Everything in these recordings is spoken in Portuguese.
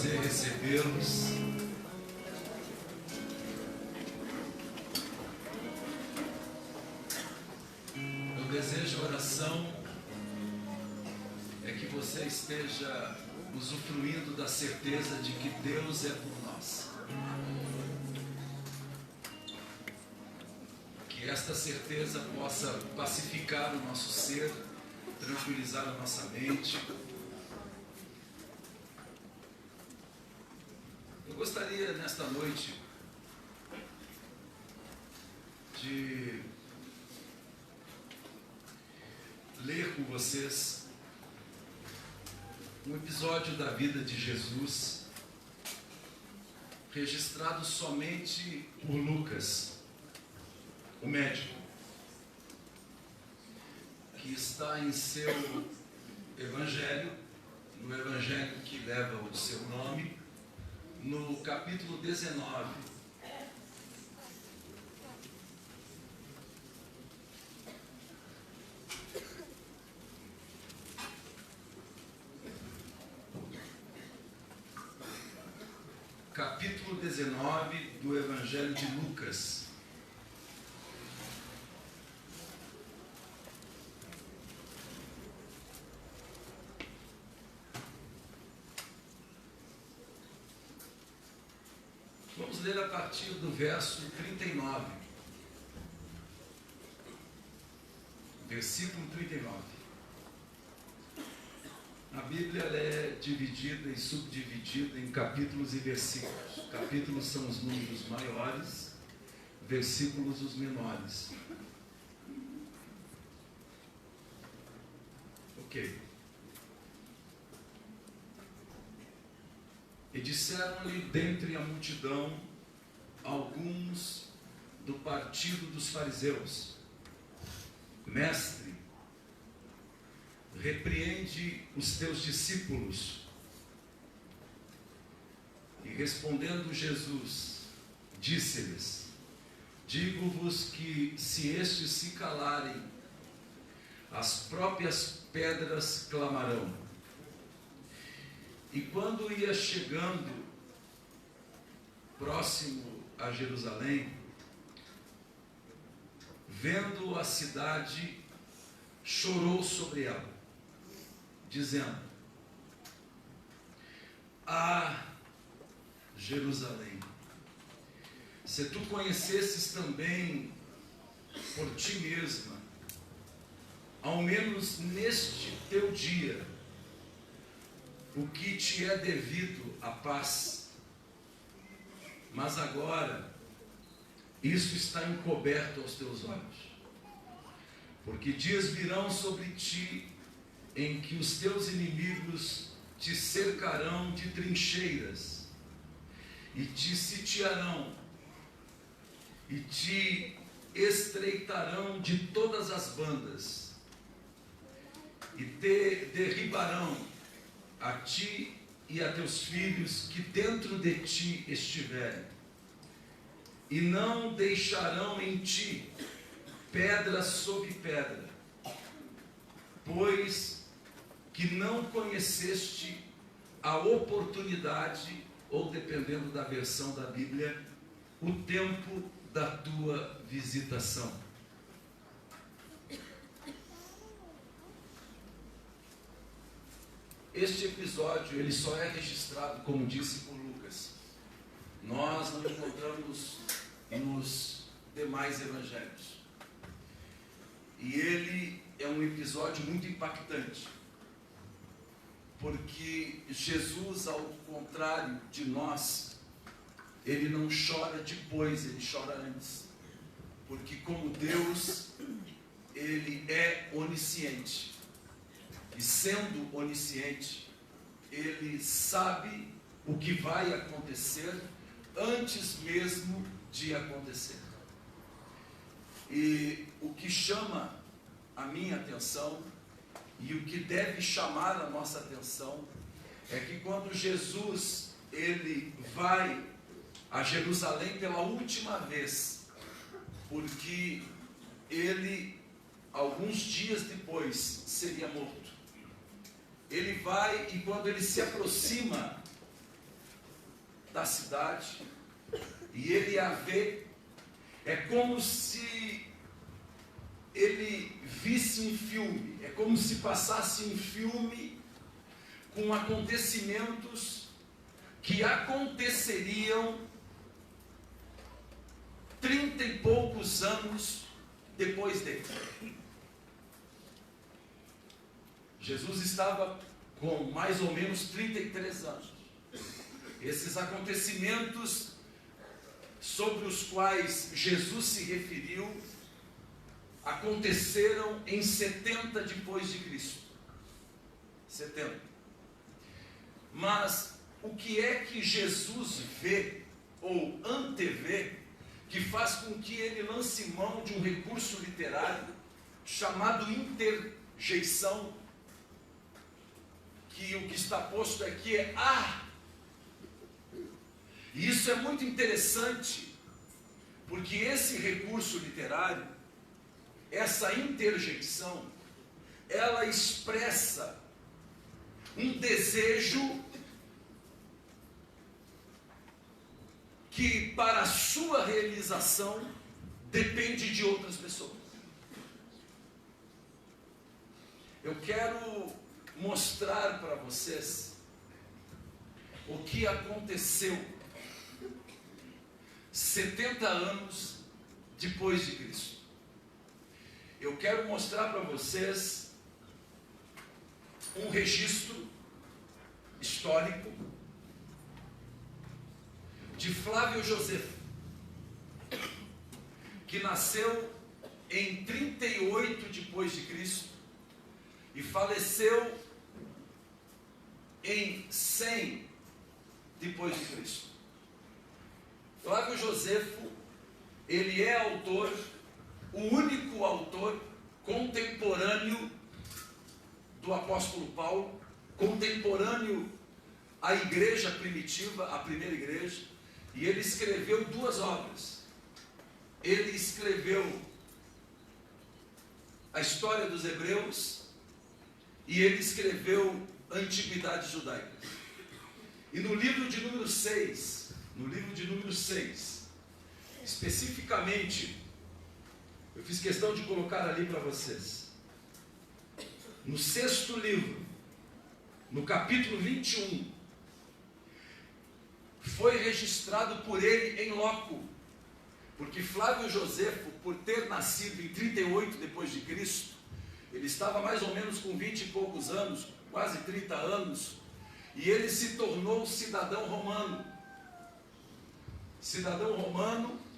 prazer recebê-los. Meu desejo de oração é que você esteja usufruindo da certeza de que Deus é por nós. Que esta certeza possa pacificar o nosso ser, tranquilizar a nossa mente. Eu gostaria nesta noite de ler com vocês um episódio da vida de Jesus, registrado somente por Lucas, o médico, que está em seu evangelho, no evangelho que leva o seu nome, no capítulo 19. Capítulo 19 do Evangelho de Lucas. Vamos ler a partir do verso 39. Versículo 39. A Bíblia ela é dividida e subdividida em capítulos e versículos. Capítulos são os números maiores, versículos os menores. Ok. E disseram-lhe dentre a multidão alguns do partido dos fariseus: Mestre, repreende os teus discípulos. E respondendo Jesus, disse-lhes: Digo-vos que se estes se calarem, as próprias pedras clamarão. E quando ia chegando próximo a Jerusalém, vendo a cidade, chorou sobre ela, dizendo: Ah, Jerusalém, se tu conhecesses também por ti mesma, ao menos neste teu dia, o que te é devido à paz, mas agora isso está encoberto aos teus olhos. Porque dias virão sobre ti em que os teus inimigos te cercarão de trincheiras e te sitiarão e te estreitarão de todas as bandas e te derribarão a ti e a teus filhos que dentro de ti estiverem, e não deixarão em ti pedra sobre pedra, pois que não conheceste a oportunidade, ou dependendo da versão da Bíblia, o tempo da tua visitação. Este episódio, ele só é registrado, como disse por Lucas. Nós não encontramos nos demais evangelhos. E ele é um episódio muito impactante, porque Jesus, ao contrário de nós, ele não chora depois, ele chora antes. Porque como Deus, ele é onisciente. E sendo onisciente, ele sabe o que vai acontecer antes mesmo de acontecer. E o que chama a minha atenção e o que deve chamar a nossa atenção é que quando Jesus ele vai a Jerusalém pela última vez, porque ele alguns dias depois seria morto. Ele vai e quando ele se aproxima da cidade, e ele a vê. É como se ele visse um filme, é como se passasse um filme com acontecimentos que aconteceriam 30 e poucos anos depois dele. Jesus estava com mais ou menos 33 anos. Esses acontecimentos sobre os quais Jesus se referiu aconteceram em 70 depois de Cristo. 70. Mas o que é que Jesus vê ou antevê que faz com que ele lance mão de um recurso literário chamado interjeição, que o que está posto aqui é "ah"? E isso é muito interessante, porque esse recurso literário, essa interjeição, ela expressa um desejo que, para a sua realização, depende de outras pessoas. Eu quero mostrar para vocês o que aconteceu 70 anos depois de Cristo. Eu quero mostrar para vocês um registro histórico de Flávio Josefo, que nasceu em 38 depois de Cristo e faleceu em 100 depois de Cristo. Flávio Josefo, ele é autor, o único autor contemporâneo do apóstolo Paulo, contemporâneo à igreja primitiva, à primeira igreja, e ele escreveu 2 obras. Ele escreveu a história dos hebreus e ele escreveu a antiguidade judaica. E no livro de número 6, especificamente, eu fiz questão de colocar ali para vocês, no 6º livro, no capítulo 21, foi registrado por ele em loco, porque Flávio Josefo, por ter nascido em 38 depois de Cristo, ele estava mais ou menos com 20 e poucos anos, quase 30 anos, e ele se tornou cidadão romano,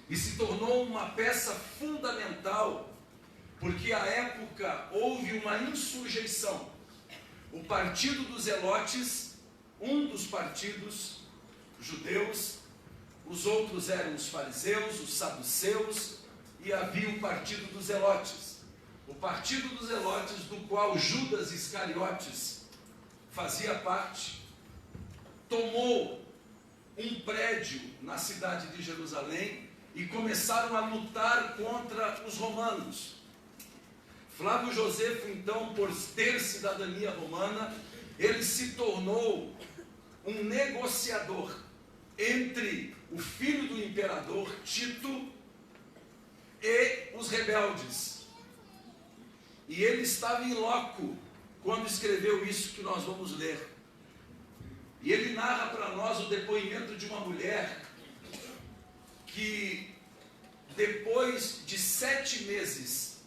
e se tornou uma peça fundamental, porque à época houve uma insurreição. O partido dos Zelotes, um dos partidos judeus, os outros eram os fariseus, os saduceus, e havia o partido dos Zelotes. O partido dos Zelotes, do qual Judas Iscariotes fazia parte, tomou um prédio na cidade de Jerusalém e começaram a lutar contra os romanos. Flávio Josefo, então, por ter cidadania romana, ele se tornou um negociador entre o filho do imperador Tito e os rebeldes. E ele estava em loco quando escreveu isso que nós vamos ler. E ele narra para nós o depoimento de uma mulher que, depois de 7 meses,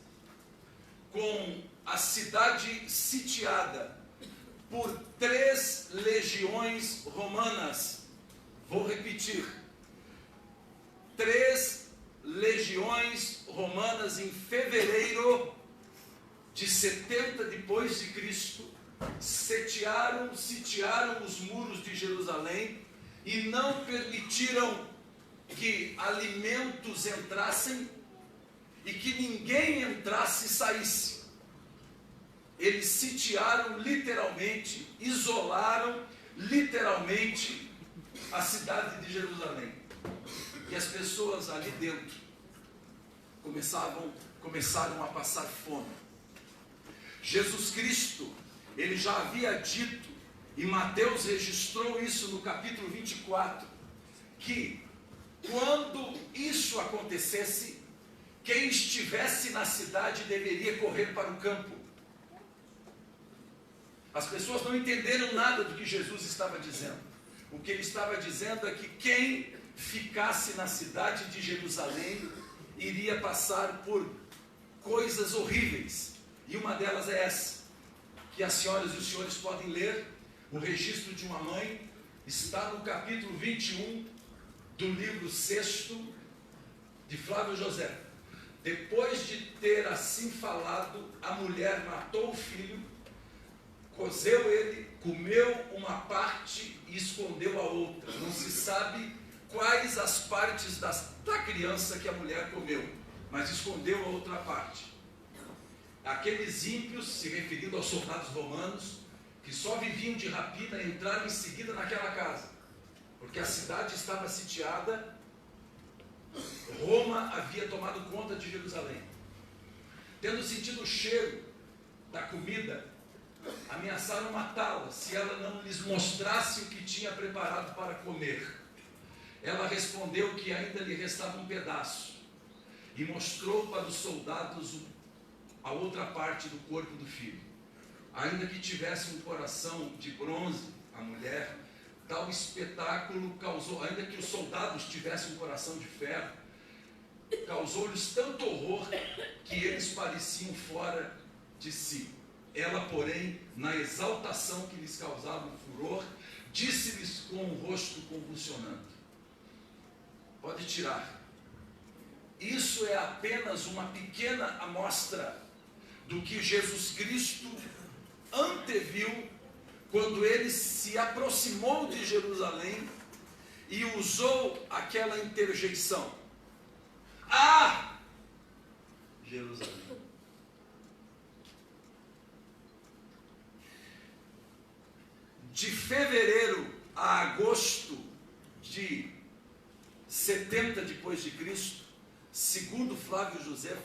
com a cidade sitiada por 3 legiões romanas, vou repetir, 3 legiões romanas em fevereiro de 70 depois de Cristo, sitiaram os muros de Jerusalém e não permitiram que alimentos entrassem e que ninguém entrasse e saísse. Eles sitiaram literalmente, isolaram literalmente a cidade de Jerusalém. E as pessoas ali dentro começaram a passar fome. Jesus Cristo, ele já havia dito, e Mateus registrou isso no capítulo 24, que quando isso acontecesse, quem estivesse na cidade deveria correr para o campo. As pessoas não entenderam nada do que Jesus estava dizendo. O que ele estava dizendo é que quem ficasse na cidade de Jerusalém iria passar por coisas horríveis. E uma delas é essa, que as senhoras e os senhores podem ler. O registro de uma mãe está no capítulo 21 do livro 6 de Flávio José. Depois de ter assim falado, a mulher matou o filho, cozeu ele, comeu uma parte e escondeu a outra. Não se sabe quais as partes da criança que a mulher comeu, mas escondeu a outra parte. Aqueles ímpios, se referindo aos soldados romanos, que só viviam de rapina, entraram em seguida naquela casa, porque a cidade estava sitiada. Roma havia tomado conta de Jerusalém. Tendo sentido o cheiro da comida, ameaçaram matá-la se ela não lhes mostrasse o que tinha preparado para comer. Ela respondeu que ainda lhe restava um pedaço e mostrou para os soldados a outra parte do corpo do filho. Ainda que tivesse um coração de bronze, a mulher, tal espetáculo causou, ainda que os soldados tivessem um coração de ferro, causou-lhes tanto horror que eles pareciam fora de si. Ela, porém, na exaltação que lhes causava um furor, disse-lhes com o rosto convulsionando: pode tirar. Isso é apenas uma pequena amostra do que Jesus Cristo anteviu quando ele se aproximou de Jerusalém e usou aquela interjeição: ah, Jerusalém. De fevereiro a agosto de 70 depois de Cristo, segundo Flávio José,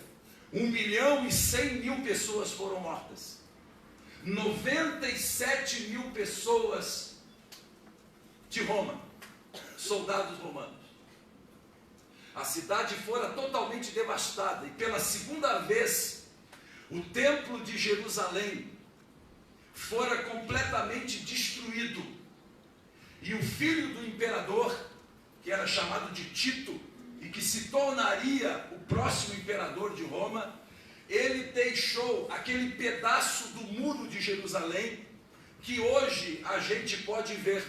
1.100.000 pessoas foram mortas. 97.000 pessoas de Roma, soldados romanos. A cidade fora totalmente devastada e pela segunda vez o templo de Jerusalém fora completamente destruído. E o filho do imperador, que era chamado de Tito e que se tornaria o próximo imperador de Roma, ele deixou aquele pedaço do muro de Jerusalém que hoje a gente pode ver,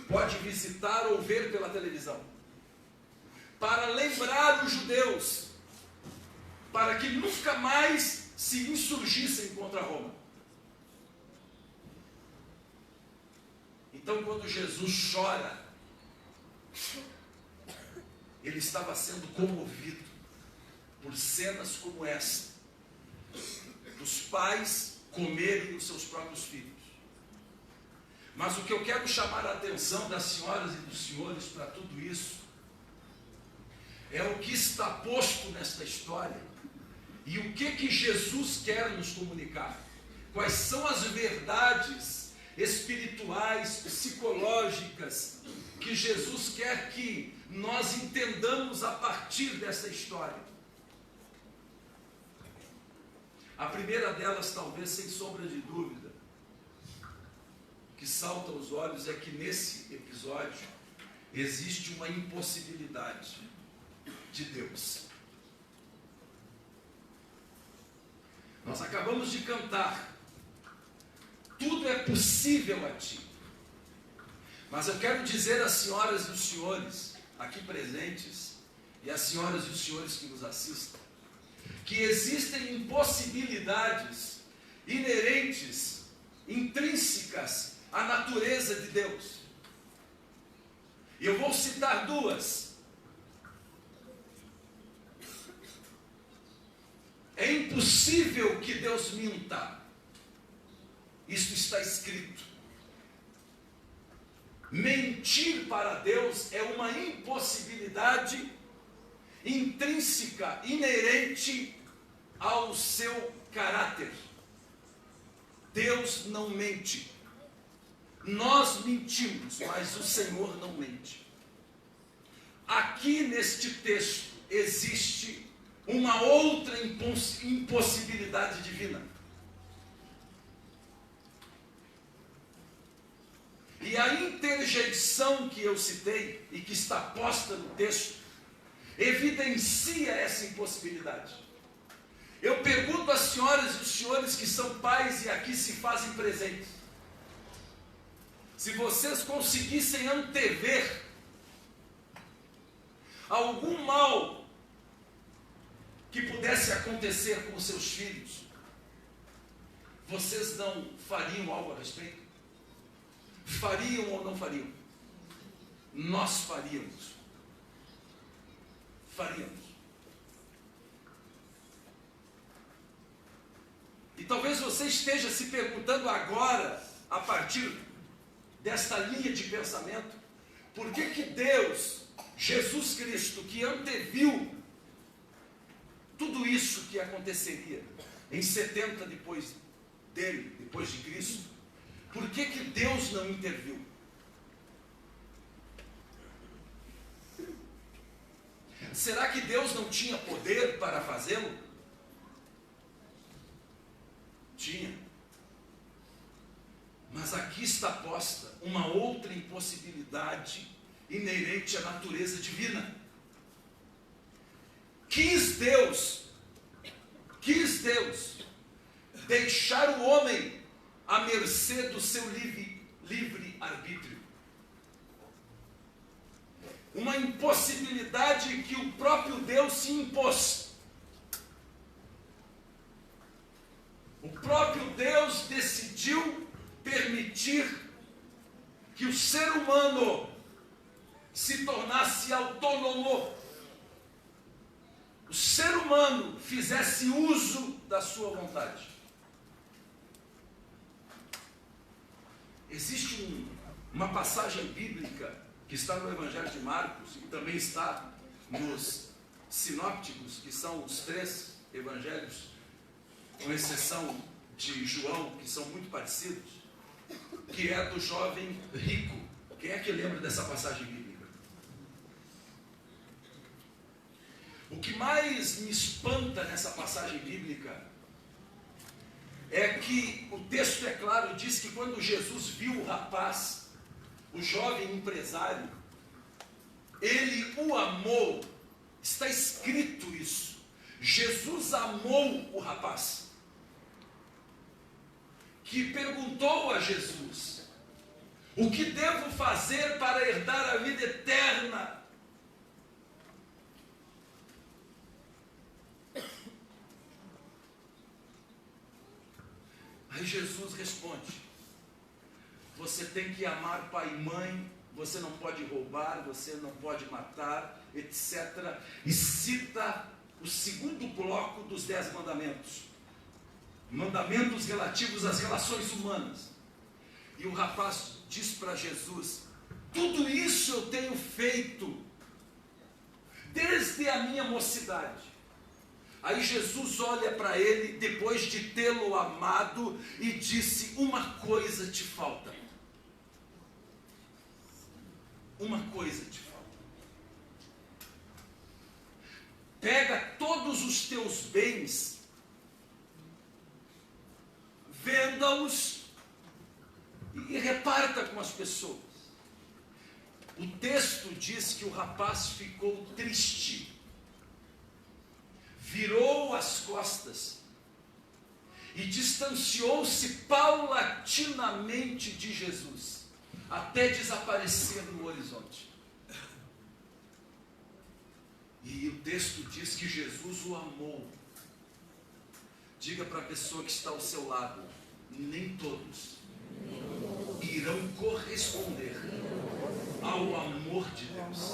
pode visitar ou ver pela televisão, para lembrar os judeus, para que nunca mais se insurgissem contra Roma. Então, quando Jesus chora, ele estava sendo comovido por cenas como esta, dos pais comerem os seus próprios filhos. Mas o que eu quero chamar a atenção das senhoras e dos senhores para tudo isso é o que está posto nesta história e o que Jesus quer nos comunicar. Quais são as verdades espirituais, psicológicas que Jesus quer que nós entendamos a partir dessa história. A primeira delas, talvez sem sombra de dúvida, que salta aos olhos, é que nesse episódio existe uma impossibilidade de Deus. Nós acabamos de cantar: tudo é possível a ti. Mas eu quero dizer às senhoras e os senhores aqui presentes e às senhoras e os senhores que nos assistem, que existem impossibilidades inerentes, intrínsecas à natureza de Deus. E eu vou citar duas. É impossível que Deus minta. Isto está escrito. Mentir para Deus é uma impossibilidade intrínseca, inerente ao seu caráter. Deus não mente. Nós mentimos, mas o Senhor não mente. aqui neste texto existe uma outra impossibilidade divina. E a interjeição que eu citei e que está posta no texto evidencia essa impossibilidade. Eu pergunto às senhoras e os senhores que são pais e aqui se fazem presentes, se vocês conseguissem antever algum mal que pudesse acontecer com seus filhos, vocês não fariam algo a respeito? Fariam ou não fariam? Nós faríamos. Faríamos. E talvez você esteja se perguntando agora, a partir desta linha de pensamento, por que que Deus, Jesus Cristo, que anteviu tudo isso que aconteceria em 70 depois dele, depois de Cristo, por que que Deus não interviu? Será que Deus não tinha poder para fazê-lo? Tinha. Mas aqui está posta uma outra impossibilidade inerente à natureza divina. Quis Deus deixar o homem à mercê do seu livre arbítrio. Uma impossibilidade que o próprio Deus se impôs. O próprio Deus decidiu permitir que o ser humano se tornasse autônomo. O ser humano fizesse uso da sua vontade. Existe uma passagem bíblica que está no Evangelho de Marcos e também está nos sinópticos, que são os 3 evangelhos, com exceção de João, que são muito parecidos, que é do jovem rico. Quem é que lembra dessa passagem bíblica? O que mais me espanta nessa passagem bíblica é que o texto, é claro, diz que quando Jesus viu o rapaz, o jovem empresário, ele o amou. Está escrito isso. Jesus amou o rapaz, que perguntou a Jesus: o que devo fazer para herdar a vida eterna? Aí Jesus responde: você tem que amar pai e mãe, você não pode roubar, você não pode matar, etc. E cita o segundo bloco dos 10 mandamentos. Mandamentos relativos às relações humanas. E o rapaz diz para Jesus: tudo isso eu tenho feito desde a minha mocidade. Aí Jesus olha para ele, depois de tê-lo amado, e disse: uma coisa te falta. Uma coisa te falta. Pega todos os teus bens, venda-os e reparta com as pessoas. O texto diz que o rapaz ficou triste, virou as costas e distanciou-se paulatinamente de Jesus, até desaparecer no horizonte. E o texto diz que Jesus o amou. Diga para a pessoa que está ao seu lado: nem todos irão corresponder ao amor de Deus.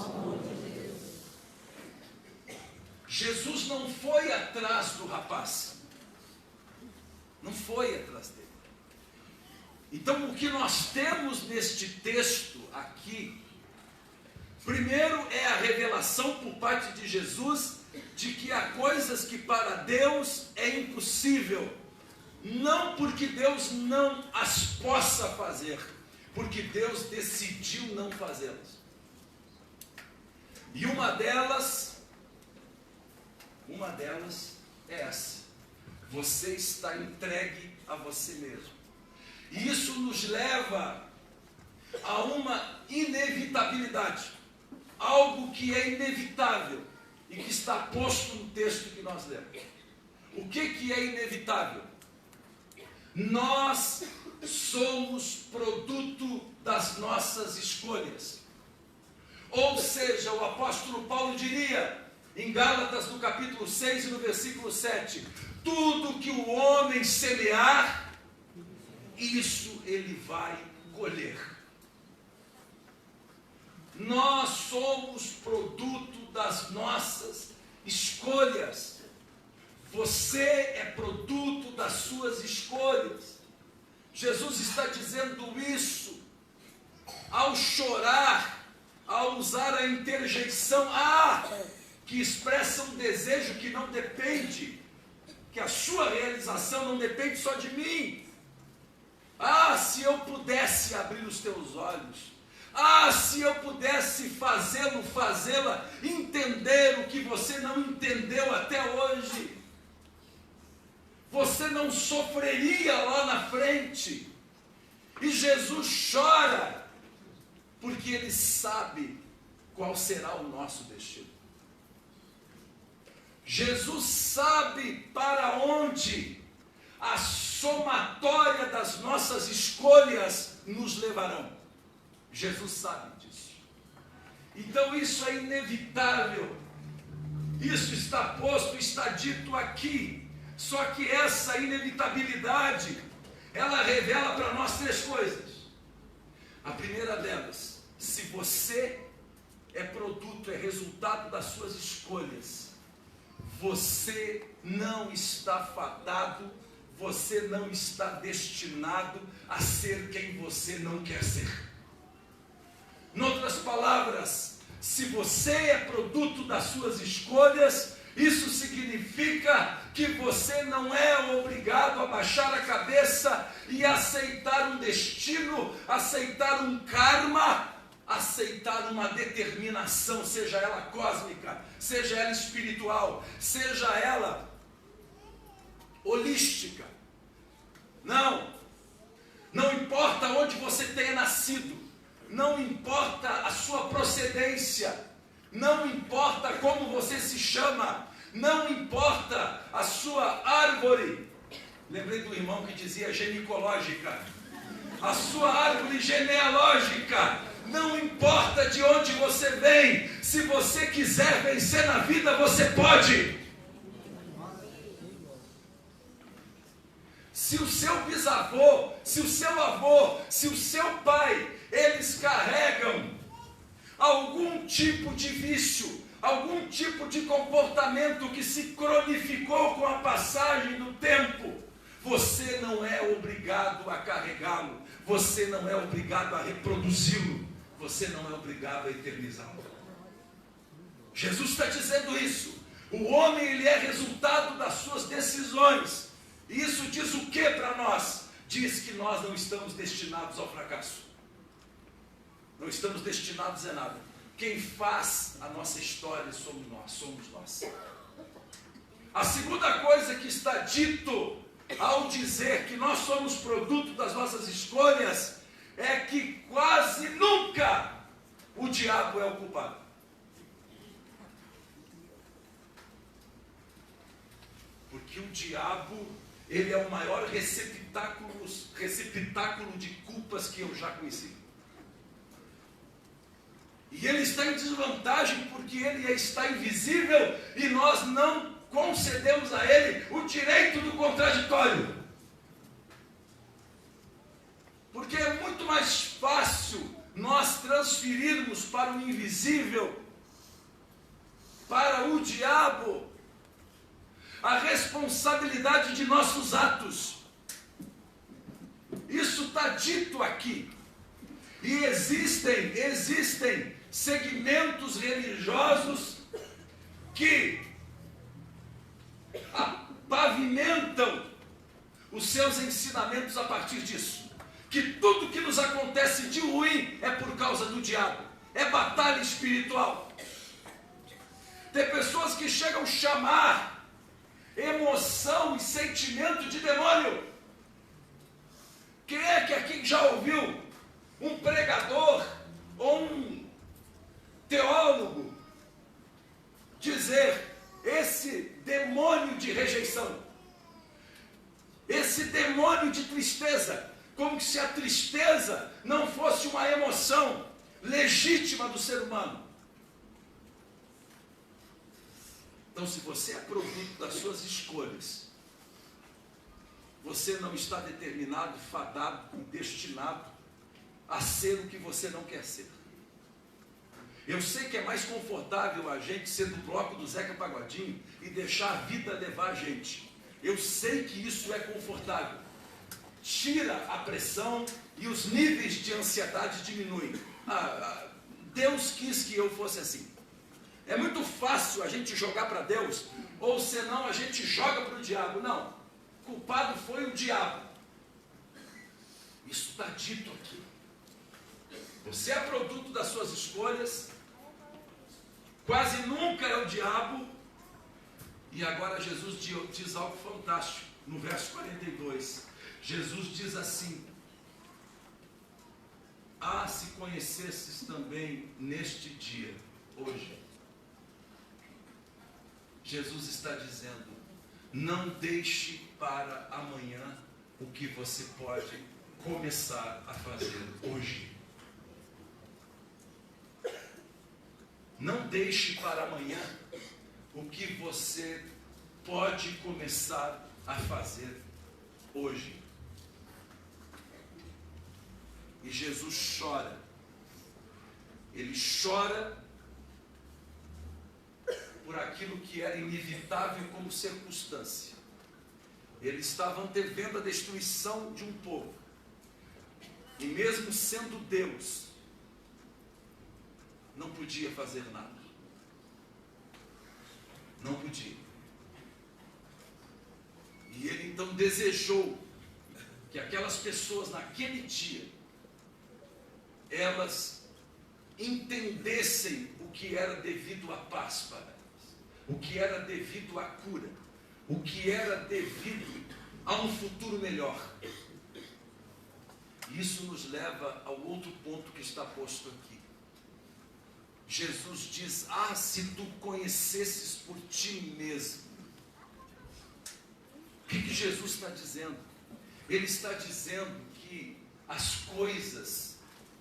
Jesus não foi atrás do rapaz. Não foi atrás dele. Então, o que nós temos neste texto aqui, primeiro é a revelação por parte de Jesus de que há coisas que para Deus é impossível. Não porque Deus não as possa fazer, porque Deus decidiu não fazê-las. E uma delas é essa: você está entregue a você mesmo. E isso nos leva a uma inevitabilidade, algo que é inevitável e que está posto no texto que nós lemos. O que é inevitável? Nós somos produto das nossas escolhas. Ou seja, o apóstolo Paulo diria, em Gálatas, no capítulo 6 e no versículo 7, tudo que o homem semear, isso ele vai colher. Nós somos produto das nossas escolhas. Você é produto das suas escolhas. Jesus está dizendo isso ao chorar, ao usar a interjeição que expressa um desejo que não depende, que a sua realização não depende só de mim. Se eu pudesse abrir os teus olhos, se eu pudesse fazê-la entender o que você não entendeu até hoje, você não sofreria lá na frente. E Jesus chora, porque Ele sabe qual será o nosso destino. Jesus sabe para onde a somatória das nossas escolhas nos levarão. Jesus sabe disso. Então isso é inevitável. Isso está posto, está dito aqui. Só que essa inevitabilidade, ela revela para nós três coisas. A primeira delas: se você é produto, é resultado das suas escolhas, você não está fadado, você não está destinado a ser quem você não quer ser. Em outras palavras, se você é produto das suas escolhas, isso significa que você não é obrigado a baixar a cabeça e aceitar um destino, aceitar um karma, aceitar uma determinação, seja ela cósmica, seja ela espiritual, seja ela holística. Não importa onde você tenha nascido, não importa a sua procedência, não importa como você se chama, não importa a sua árvore. Lembrei do irmão que dizia ginecológica. A sua árvore genealógica. Não importa de onde você vem. Se você quiser vencer na vida, você pode. Se o seu bisavô, se o seu avô, se o seu pai, eles carregam algum tipo de vício, algum tipo de comportamento que se cronificou com a passagem do tempo, você não é obrigado a carregá-lo, você não é obrigado a reproduzi-lo, você não é obrigado a eternizá-lo. Jesus está dizendo isso. O homem, ele é resultado das suas decisões. E isso diz o que para nós? Diz que nós não estamos destinados ao fracasso. Não estamos destinados a nada. Quem faz a nossa história somos nós. A segunda coisa que está dito ao dizer que nós somos produto das nossas escolhas é que quase nunca o diabo é o culpado. Porque o diabo, ele é o maior receptáculo de culpas que eu já conheci. E ele está em desvantagem porque ele está invisível e nós não concedemos a ele o direito do contraditório. Porque é muito mais fácil nós transferirmos para o invisível, para o diabo, a responsabilidade de nossos atos. Isso está dito aqui. E existem segmentos religiosos que pavimentam os seus ensinamentos a partir disso. Que tudo que nos acontece de ruim é por causa do diabo. É batalha espiritual. Tem pessoas que chegam a chamar emoção e sentimento de demônio. Quem é que aqui já ouviu um pregador ou um teólogo dizer: esse demônio de rejeição, esse demônio de tristeza, como se a tristeza não fosse uma emoção legítima do ser humano? Então, se você é produto das suas escolhas, você não está determinado, fadado e destinado a ser o que você não quer ser. Eu sei que é mais confortável a gente ser do bloco do Zeca Pagodinho e deixar a vida levar a gente. Eu sei que isso é confortável. Tira a pressão e os níveis de ansiedade diminuem. Deus quis que eu fosse assim. É muito fácil a gente jogar para Deus, ou senão a gente joga para o diabo. Não, culpado foi o diabo. Isso está dito aqui. Você é produto das suas escolhas, quase nunca é o diabo. E agora Jesus diz algo fantástico, no verso 42. Jesus diz assim: se conhecesses também neste dia, hoje. Jesus está dizendo: não deixe para amanhã o que você pode começar a fazer hoje. Não deixe para amanhã o que você pode começar a fazer hoje. E Jesus chora. Ele chora por aquilo que era inevitável como circunstância. Ele estava antevendo a destruição de um povo. E mesmo sendo Deus, não podia fazer nada. Não podia. E ele então desejou que aquelas pessoas naquele dia, elas entendessem o que era devido à paz para elas, o que era devido à cura, o que era devido a um futuro melhor. Isso nos leva ao outro ponto que está posto aqui. Jesus diz: se tu conhecesses por ti mesmo. O que Jesus está dizendo? Ele está dizendo que as coisas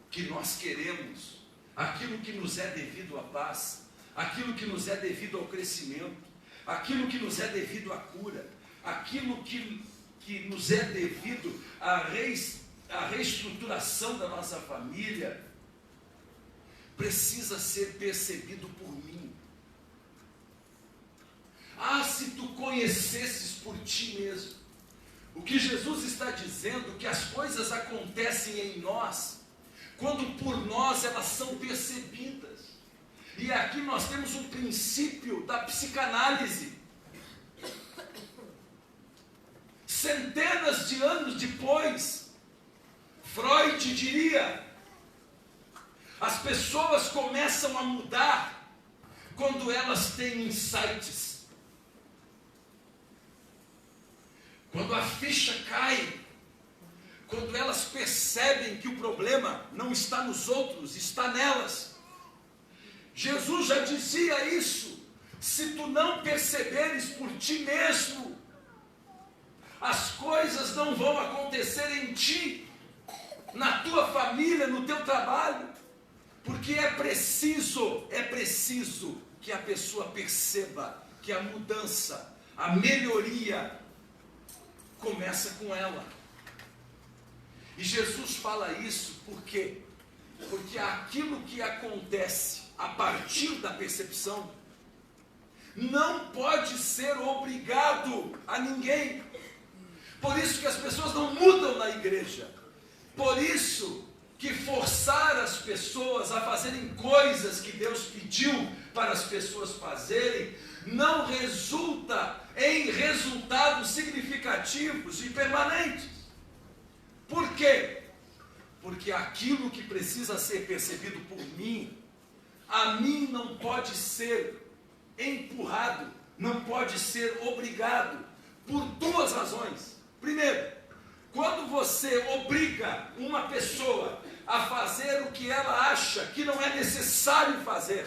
que nós queremos, aquilo que nos é devido à paz, aquilo que nos é devido ao crescimento, aquilo que nos é devido à cura, aquilo que nos é devido à reestruturação da nossa família, precisa ser percebido por mim. Se tu conhecesses por ti mesmo. O que Jesus está dizendo, que as coisas acontecem em nós, quando por nós elas são percebidas. E aqui nós temos um princípio da psicanálise. Centenas de anos depois, Freud diria: as pessoas começam a mudar quando elas têm insights. Quando a ficha cai, quando elas percebem que o problema não está nos outros, está nelas. Jesus já dizia isso: se tu não perceberes por ti mesmo, as coisas não vão acontecer em ti, na tua família, no teu trabalho, porque é preciso que a pessoa perceba que a mudança, a melhoria começa com ela. E Jesus fala isso por quê? Porque aquilo que acontece a partir da percepção não pode ser obrigado a ninguém. Por isso que as pessoas não mudam na igreja. Por isso que forçar as pessoas a fazerem coisas que Deus pediu para as pessoas fazerem não resulta em resultados significativos e permanentes. Por quê? Porque aquilo que precisa ser percebido por mim, a mim não pode ser empurrado, não pode ser obrigado, por duas razões. Primeiro, quando você obriga uma pessoa a fazer o que ela acha que não é necessário fazer,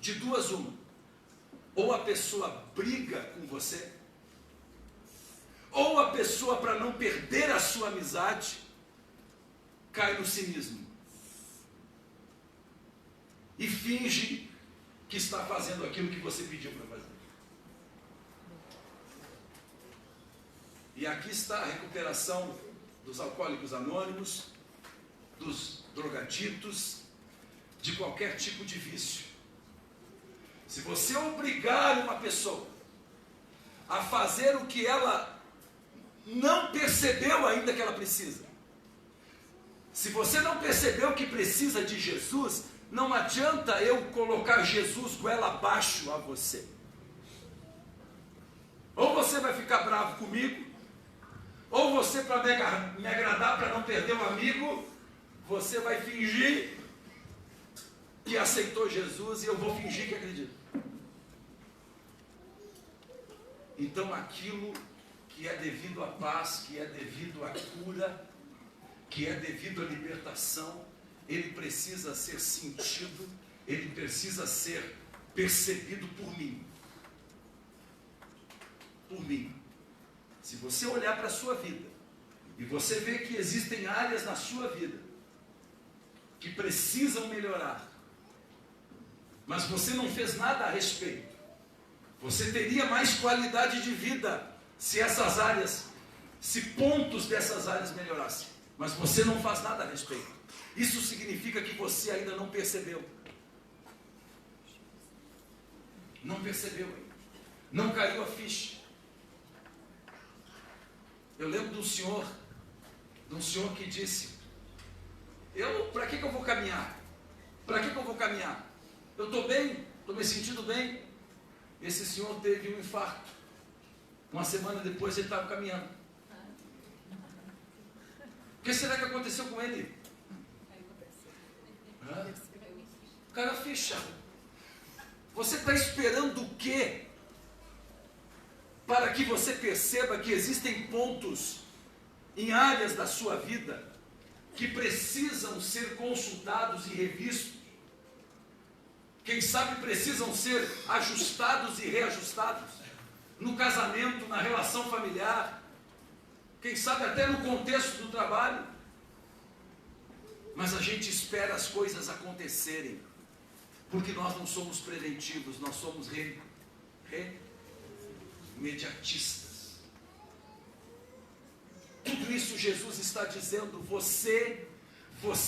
de duas uma, ou a pessoa briga com você, ou a pessoa, para não perder a sua amizade, cai no cinismo e finge que está fazendo aquilo que você pediu para fazer. E aqui está a recuperação dos alcoólicos anônimos, dos drogaditos, de qualquer tipo de vício. Se você obrigar uma pessoa a fazer o que ela não percebeu ainda que ela precisa, se você não percebeu que precisa de Jesus, não adianta eu colocar Jesus goela abaixo a você. Ou você vai ficar bravo comigo, ou você, para me agradar, para não perder um amigo, você vai fingir que aceitou Jesus e eu vou fingir que acredito. Então aquilo que é devido à paz, que é devido à cura, que é devido à libertação, ele precisa ser sentido, ele precisa ser percebido por mim. Por mim. Se você olhar para a sua vida e você ver que existem áreas na sua vida que precisam melhorar, mas você não fez nada a respeito, você teria mais qualidade de vida se essas áreas, se pontos dessas áreas melhorassem, mas você não faz nada a respeito. Isso significa que você ainda não percebeu. Não percebeu ainda. Não caiu a ficha. Eu lembro de um senhor que disse: para que eu vou caminhar? Para que eu vou caminhar? Eu estou bem, estou me sentindo bem. Esse senhor teve um infarto. Uma semana depois ele estava caminhando. O que será que aconteceu com ele? Caiu a ficha. Você está esperando o quê? Para que você perceba que existem pontos em áreas da sua vida que precisam ser consultados e revistos. Quem sabe precisam ser ajustados e reajustados. No casamento, na relação familiar. Quem sabe até no contexto do trabalho. Mas a gente espera as coisas acontecerem. Porque nós não somos preventivos, nós somos imediatistas. Tudo isso Jesus está dizendo: você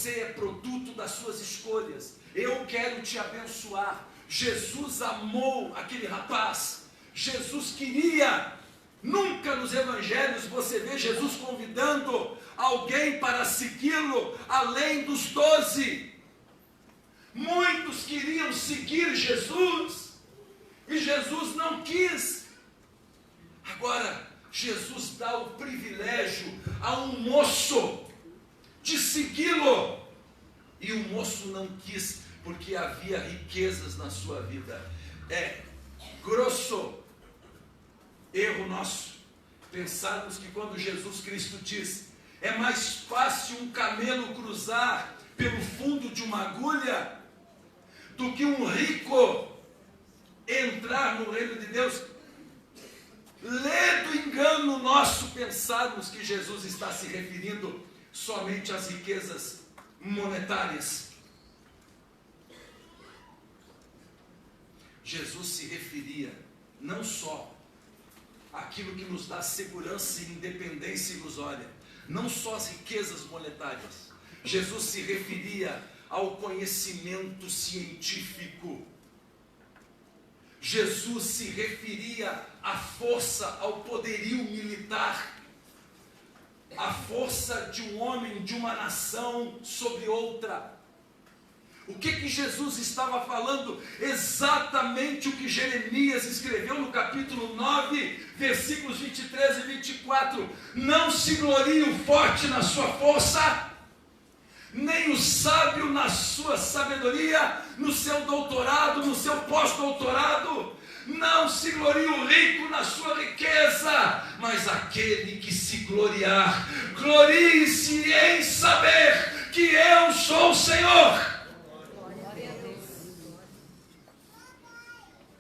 é produto das suas escolhas. Eu quero te abençoar. Jesus amou aquele rapaz. Jesus queria. Nunca nos evangelhos você vê Jesus convidando alguém para segui-lo além dos 12. Muitos queriam seguir Jesus e Jesus não quis. Agora, Jesus dá o privilégio a um moço de segui-lo. E o moço não quis, porque havia riquezas na sua vida. É grosso erro nosso pensarmos que quando Jesus Cristo diz: é mais fácil um camelo cruzar pelo fundo de uma agulha do que um rico entrar no reino de Deus. Ledo engano nosso pensarmos que Jesus está se referindo somente às riquezas monetárias. Jesus se referia não só àquilo que nos dá segurança e independência ilusória, não só às riquezas monetárias. Jesus se referia ao conhecimento científico. Jesus se referia à força, ao poderio militar, à força de um homem, de uma nação sobre outra. O que Jesus estava falando? Exatamente o que Jeremias escreveu no capítulo 9, versículos 23 e 24. Não se glorie o forte na sua força, nem o sábio na sua sabedoria, no seu doutorado, no seu pós-doutorado. Não se glorie o rico na sua riqueza, mas aquele que se gloriar, glorie-se em saber que eu sou o Senhor.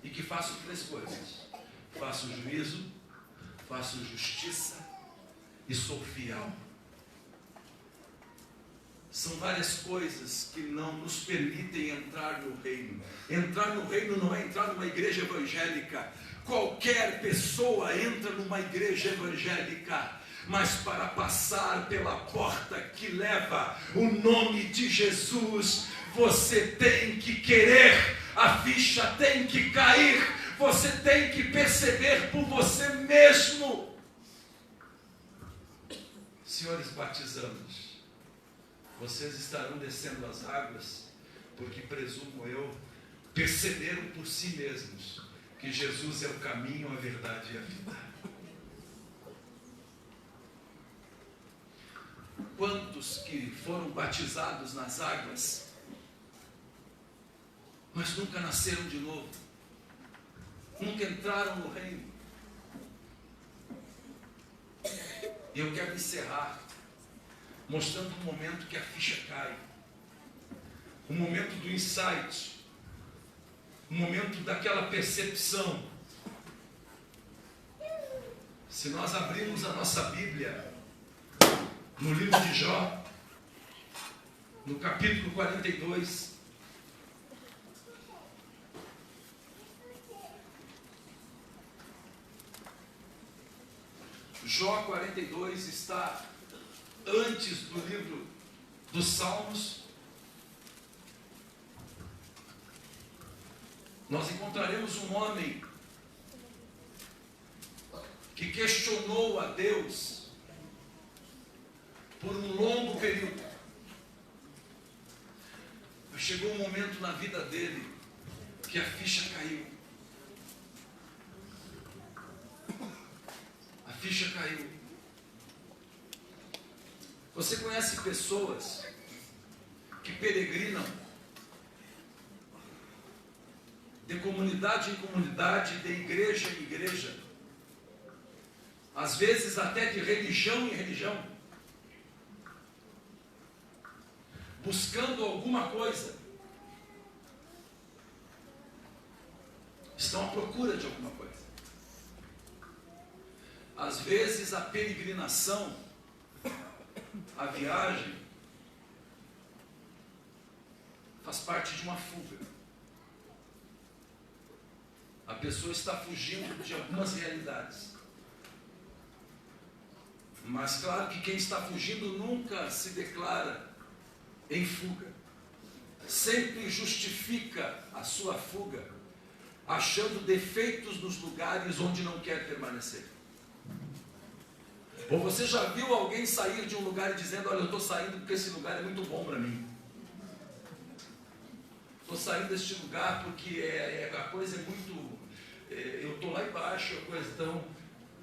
E que faço 3 coisas: faço juízo, faço justiça e sou fiel. São várias coisas que não nos permitem entrar no reino. Entrar no reino não é entrar numa igreja evangélica. Qualquer pessoa entra numa igreja evangélica, mas para passar pela porta que leva o nome de Jesus, você tem que querer, a ficha tem que cair, você tem que perceber por você mesmo. Senhores batizandos, vocês estarão descendo as águas, porque presumo eu, perceberam por si mesmos que Jesus é o caminho, a verdade e a vida. Quantos que foram batizados nas águas, mas nunca nasceram de novo, nunca entraram no reino? E eu quero encerrar mostrando um momento que a ficha cai, um momento do insight, um momento daquela percepção. Se nós abrirmos a nossa Bíblia no livro de Jó, no capítulo 42, Jó 42 está antes do livro dos Salmos. Nós encontraremos um homem que questionou a Deus por um longo período. Mas chegou um momento na vida dele que a ficha caiu. A ficha caiu. Você conhece pessoas que peregrinam de comunidade em comunidade, de igreja em igreja, às vezes até de religião em religião, buscando alguma coisa, estão à procura de alguma coisa. Às vezes a peregrinação, a viagem, faz parte de uma fuga. A pessoa está fugindo de algumas realidades. Mas claro que quem está fugindo nunca se declara em fuga. Sempre justifica a sua fuga, achando defeitos nos lugares onde não quer permanecer. Ou você já viu alguém sair de um lugar e dizendo: olha, eu estou saindo porque esse lugar é muito bom para mim. Estou saindo deste lugar porque a coisa é muito... eu estou lá embaixo, a coisa tão...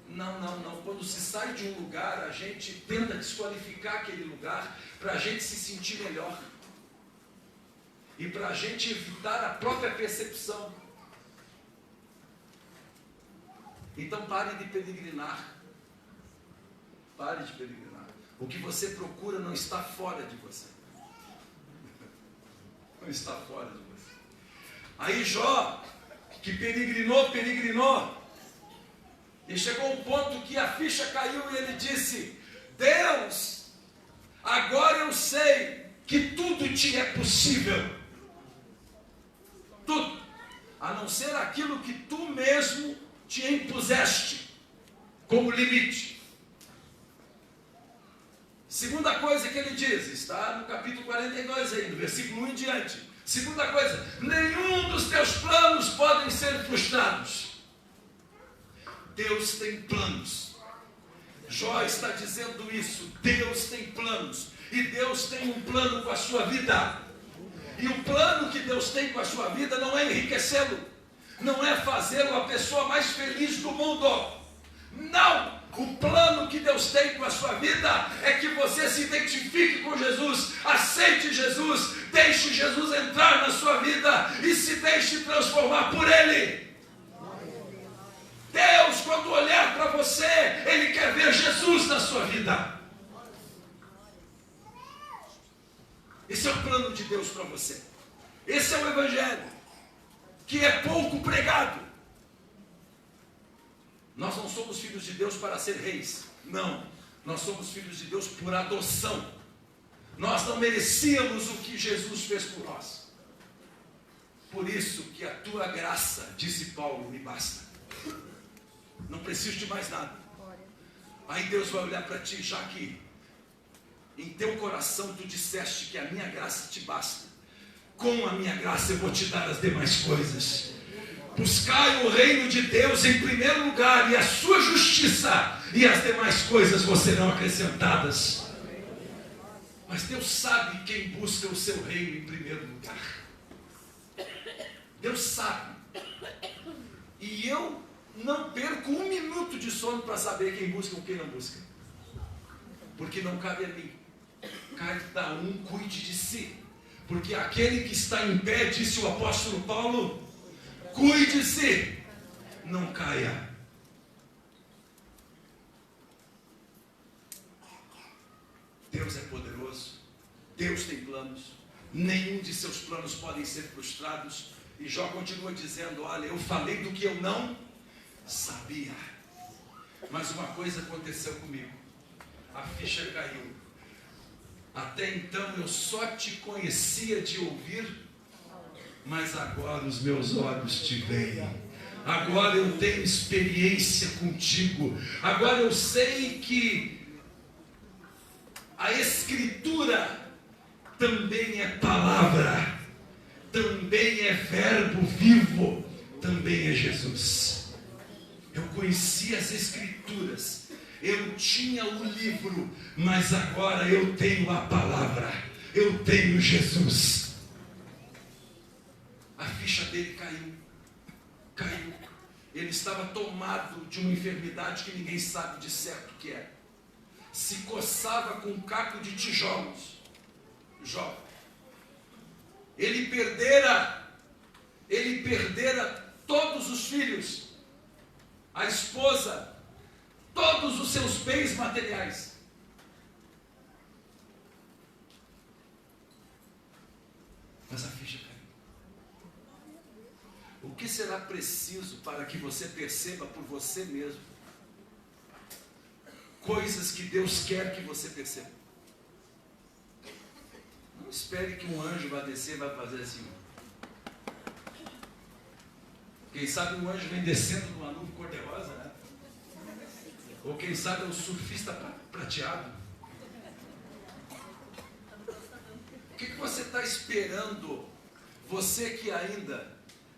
Não. Quando se sai de um lugar, a gente tenta desqualificar aquele lugar para a gente se sentir melhor. E para a gente evitar a própria percepção. Então pare de peregrinar. Pare de peregrinar. O que você procura não está fora de você. Não está fora de você. Aí Jó, que peregrinou, e chegou a um ponto que a ficha caiu e ele disse: Deus, agora eu sei que tudo te é possível. Tudo, a não ser aquilo que tu mesmo te impuseste como limite. Segunda coisa que ele diz, está no capítulo 42 aí, no versículo 1 em diante. Segunda coisa: nenhum dos teus planos podem ser frustrados. Deus tem planos. Jó está dizendo isso. Deus tem planos. E Deus tem um plano com a sua vida. E o plano que Deus tem com a sua vida não é enriquecê-lo, não é fazê-lo a pessoa mais feliz do mundo. Não! O plano que Deus tem com a sua vida é que você se identifique com Jesus. Jesus, aceite Jesus, deixe Jesus entrar na sua vida e se deixe transformar por Ele. Deus, quando olhar para você, Ele quer ver Jesus na sua vida. Esse é o plano de Deus para você. Esse é o Evangelho, que é pouco pregado. Nós não somos filhos de Deus para ser reis. Não, nós somos filhos de Deus por adoção. Nós não merecíamos o que Jesus fez por nós. Por isso que a tua graça, disse Paulo, me basta. Não preciso de mais nada. Aí Deus vai olhar para ti, já que em teu coração tu disseste que a minha graça te basta. Com a minha graça eu vou te dar as demais coisas. Buscai o reino de Deus em primeiro lugar e a sua justiça, e as demais coisas vos serão acrescentadas. Mas Deus sabe quem busca o seu reino em primeiro lugar. Deus sabe. E eu não perco um minuto de sono para saber quem busca ou quem não busca. Porque não cabe a mim. Cada um cuide de si. Porque aquele que está em pé, disse o apóstolo Paulo, cuide-se, não caia. Deus é poderoso, Deus tem planos, nenhum de seus planos podem ser frustrados. E Jó continua dizendo, olha, eu falei do que eu não sabia. Mas uma coisa aconteceu comigo, a ficha caiu. Até então eu só te conhecia de ouvir, mas agora os meus olhos te veem. Agora eu tenho experiência contigo. Agora eu sei que a Escritura também é palavra, também é verbo vivo, também é Jesus. Eu conhecia as Escrituras, eu tinha o livro, mas agora eu tenho a palavra, eu tenho Jesus. A ficha dele caiu. Ele estava tomado de uma enfermidade que ninguém sabe de certo o que é. Se coçava com um caco de tijolos. Jó. Ele perdera todos os filhos, a esposa, todos os seus bens materiais. Mas a ficha caiu. O que será preciso para que você perceba por você mesmo coisas que Deus quer que você perceba? Não espere que um anjo vai descer e vai fazer assim. Quem sabe um anjo vem descendo numa nuvem cor-de-rosa, né? Ou quem sabe é um surfista prateado. O que você está esperando? Você que ainda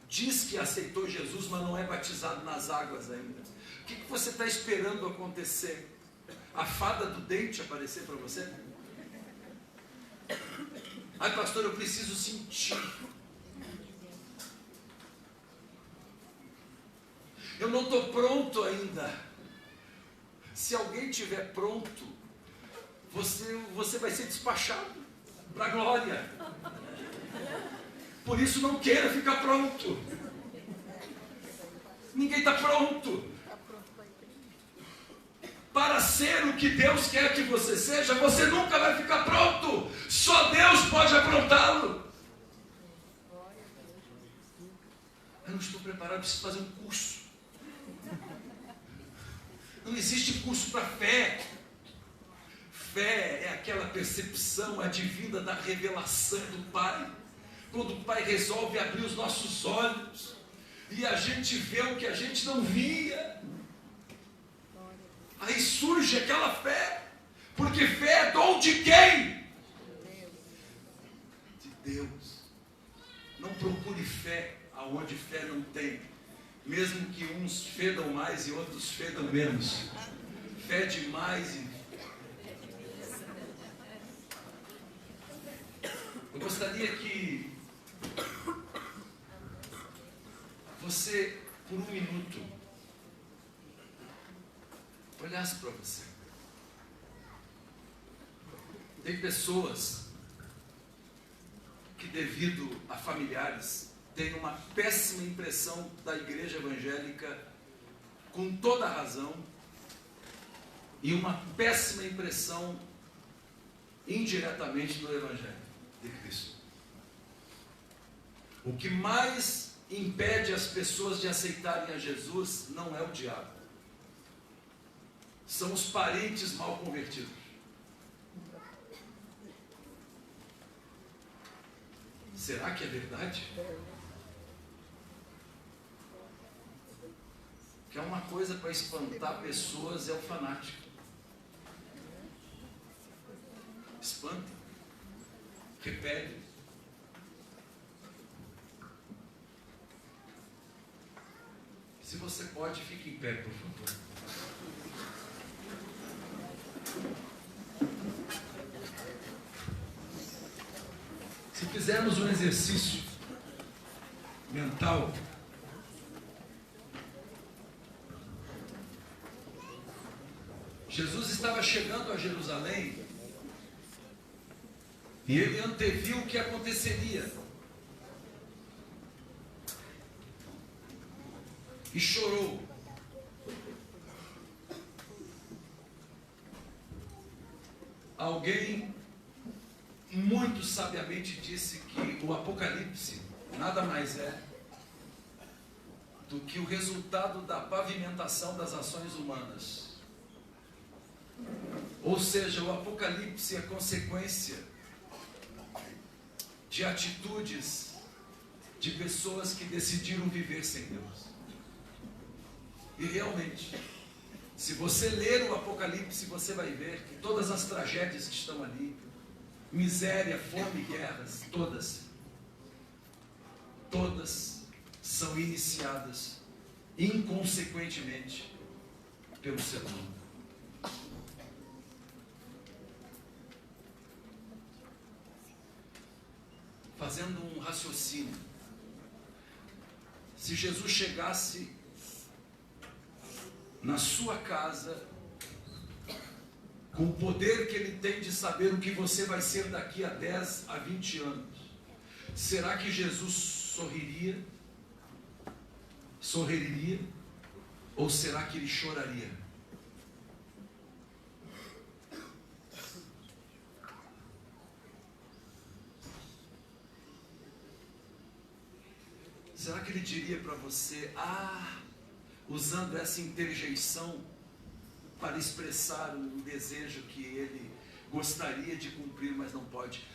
diz que aceitou Jesus, mas não é batizado nas águas ainda. O que você está esperando acontecer? A fada do dente aparecer para você? Ai, pastor, eu preciso sentir. Eu não estou pronto ainda. Se alguém estiver pronto, você vai ser despachado para a glória. Por isso não queira ficar pronto. Ninguém está pronto. Para ser o que Deus quer que você seja, você nunca vai ficar pronto. Só Deus pode aprontá-lo. Eu não estou preparado, preciso fazer um curso. Não existe curso para fé. Fé é aquela percepção advinda da revelação do Pai. Quando o Pai resolve abrir os nossos olhos e a gente vê o que a gente não via. Aí surge aquela fé. Porque fé é dom de quem? De Deus. Não procure fé aonde fé não tem. Mesmo que uns fedam mais e outros fedam menos. Fé demais e... Eu gostaria que você, por um minuto, olhasse para você. Tem pessoas que, devido a familiares, têm uma péssima impressão da igreja evangélica, com toda a razão, e uma péssima impressão indiretamente do evangelho de Cristo. O que mais impede as pessoas de aceitarem a Jesus não é o diabo, são os parentes mal convertidos. Será que é verdade? Que é uma coisa para espantar pessoas, é o fanático. Espanta, repele. Se você pode, fique em pé, por favor. Se fizermos um exercício mental, Jesus estava chegando a Jerusalém e ele anteviu o que aconteceria e chorou. Alguém muito sabiamente disse que o Apocalipse nada mais é do que o resultado da pavimentação das ações humanas. Ou seja, o Apocalipse é consequência de atitudes de pessoas que decidiram viver sem Deus. E realmente, se você ler o Apocalipse, você vai ver que todas as tragédias que estão ali, miséria, fome, guerras, todas são iniciadas inconsequentemente pelo ser humano. Fazendo um raciocínio, se Jesus chegasse na sua casa, com o poder que ele tem de saber o que você vai ser daqui a 10 a 20 anos, será que Jesus sorriria? Sorriria? Ou será que ele choraria? Será que ele diria para você, usando essa interjeição para expressar um desejo que ele gostaria de cumprir, mas não pode?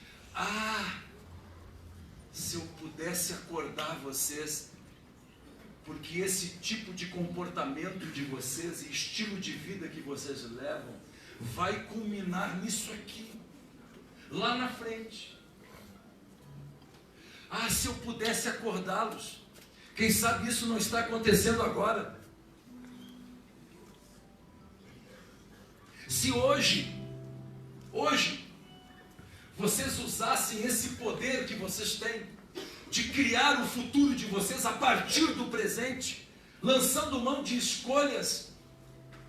Se eu pudesse acordar vocês, porque esse tipo de comportamento de vocês e estilo de vida que vocês levam vai culminar nisso aqui, lá na frente. Se eu pudesse acordá-los. Quem sabe isso não está acontecendo agora. Se hoje, vocês usassem esse poder que vocês têm, de criar o futuro de vocês a partir do presente, lançando mão de escolhas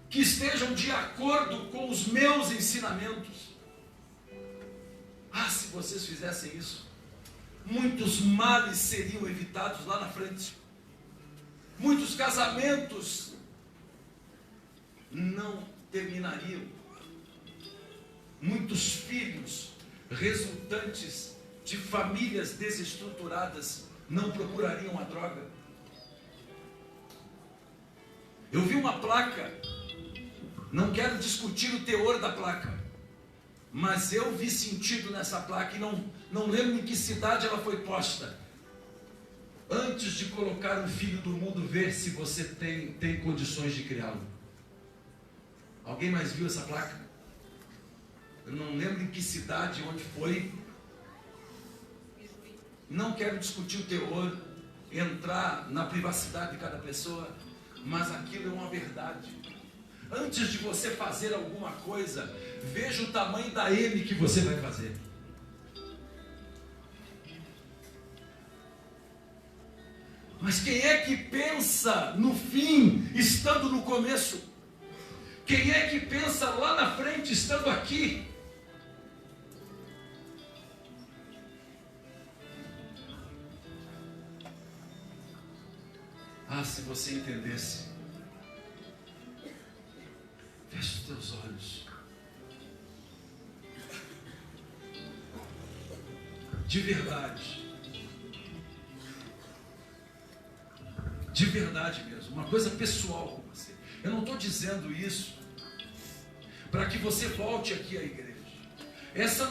que estejam de acordo com os meus ensinamentos. Se vocês fizessem isso, muitos males seriam evitados lá na frente. Muitos casamentos não terminariam. Muitos filhos resultantes de famílias desestruturadas não procurariam a droga. Eu vi uma placa, não quero discutir o teor da placa, mas eu vi sentido nessa placa e não lembro em que cidade ela foi posta. Antes de colocar um filho do mundo, ver se você tem condições de criá-lo. Alguém mais viu essa placa? Eu não lembro em que cidade, onde foi. Não quero discutir o teor, entrar na privacidade de cada pessoa, mas aquilo é uma verdade. Antes de você fazer alguma coisa, veja o tamanho da M que você vai fazer. Mas quem é que pensa no fim, estando no começo? Quem é que pensa lá na frente, estando aqui? Ah, se você entendesse. Feche os teus olhos. De verdade. De verdade mesmo. Uma coisa pessoal com você. Eu não estou dizendo isso para que você volte aqui à igreja. Essa não